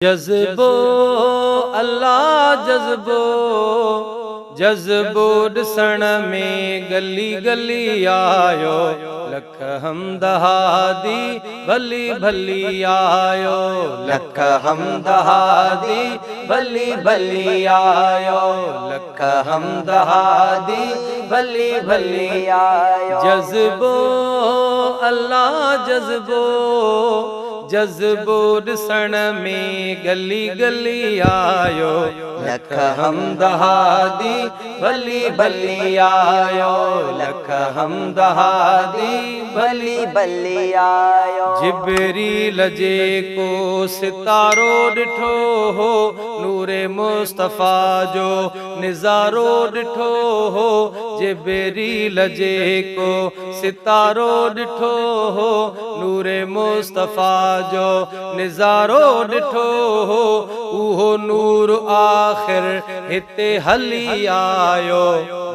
जज़्बो अल्लाह जज़्बो जज़्बो ॾिसण में गली गली आयो लख हमद हादी भली भली आयो लख हमद हादी भली भली आयो लख हमद हादी भली भली आयो जज़्बो अल्लाह जज़्बो जज़्बो ॾिसण में गली गली आयो लख हमद हादी भली भली आयो लख हमद हादी भली भली आयो जिब्रील जेको सितारो ॾिठो हो नूरे मुस्तफ़ा जो निज़ारो ॾिठो हो जिब्रील जेको सितारो ॾिठो हो नूरे मुस्तफ़ा जो निज़ारो ॾिठो हो उहो नूर आख़िर हिते हली आयो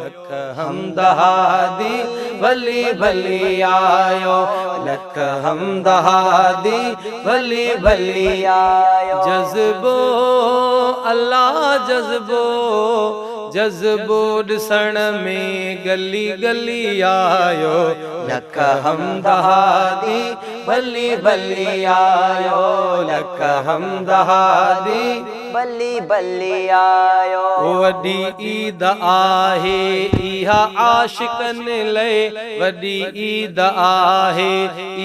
लख हमद हादी भली भली आयो लख हमद हादी भली भली आयो जज़्बो अल्लाह जज़्बो जज़्बो ॾिसण में गली गली आयो लख हमद हादी भली भली आयो लख हमद हादी भली भली आयो वॾी ईद आहे इहा आशिक़नि लाइ वॾी ईद आहे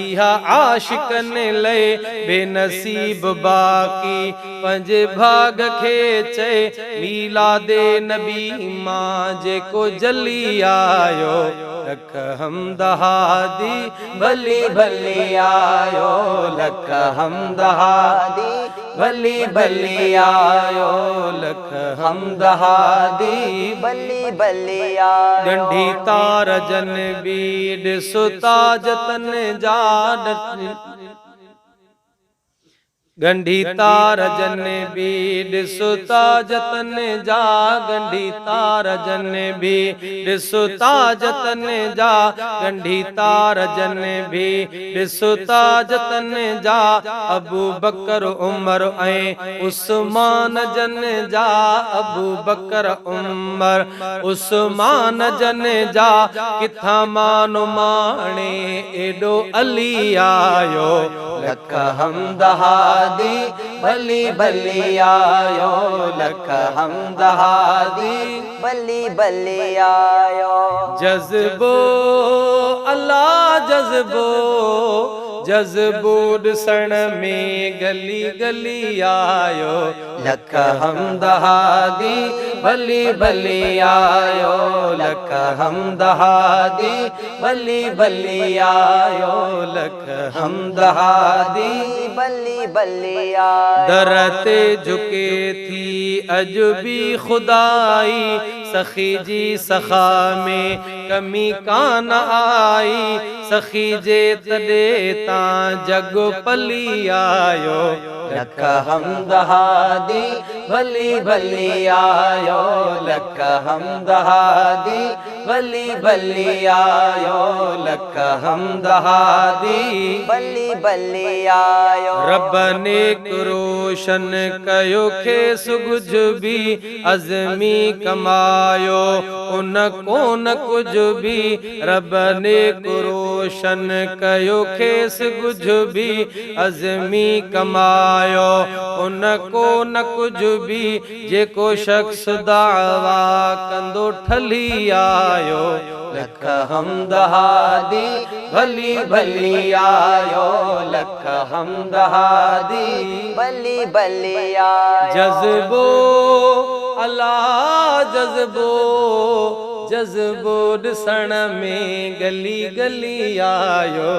इहा आशिक़नि लाइ बेनसीब बाक़ी पंहिंजे भाग खे चए मीलादे नबी मां जेको जली आयो लख हमद हादी भली भली आयो लख हमद हादी भली भली आयो लख हमद हादी भली भली आयो गंढी तार जन बि ॾिसो ताजतन जा गंढी तार जन बि ॾिसो ताजतन जा गंढी तार जन बि ॾिसो ताजतन जा गंढी तार जन बि ॾिसो ताजतन जा अबू बकर उमर ऐं उस्मान जन जा अबू बकर उमर उस्मान जन जा किथां मानो माणे एॾो अली आयो लख हमद हादी भली भली आयो लख हमद हादी भली भली आयो जज़्बो अल्लाह जज़्बो जज़्बो ॾिसण में गली गली आयो लख हमद हादी भली भली आयो लख हमद हादी भली भली आयो लख हमद हादी भली भली आयो दर ते झुके थी अॼु बि खुदाई सखी जी सखा में कमी कान आई सखी जे तॾे तां जग पली आयो लख हमद हादी भली भली आयो लख हमद हादी भली भली आयो लख हमद हादी भली भली आयो रब ने रोशन कयो खेस कुझ बि अज़मी कमायो उन कोन कुझ बि रब ने रोशन कयो खेस कुझ बि अज़मी कमायो उन कोन कुझ बि जेको शख्स दावा कंदो ठली आयो लख हमद हादी भली भली आयो लख हमद हादी भली भली आयो जज़्बो अल्लाह जज़्बो जज़्बो ॾिसण में गली गली आयो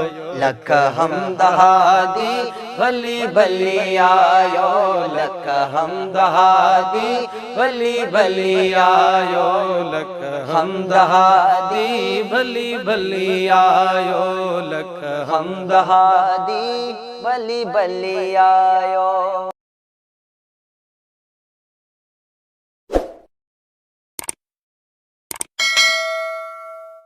लख हमद हादी भली भली आयो लख हमद हादी भली भली आयो लख हमद हादी भली भली आयो लख हमद हादी भली भली आयो।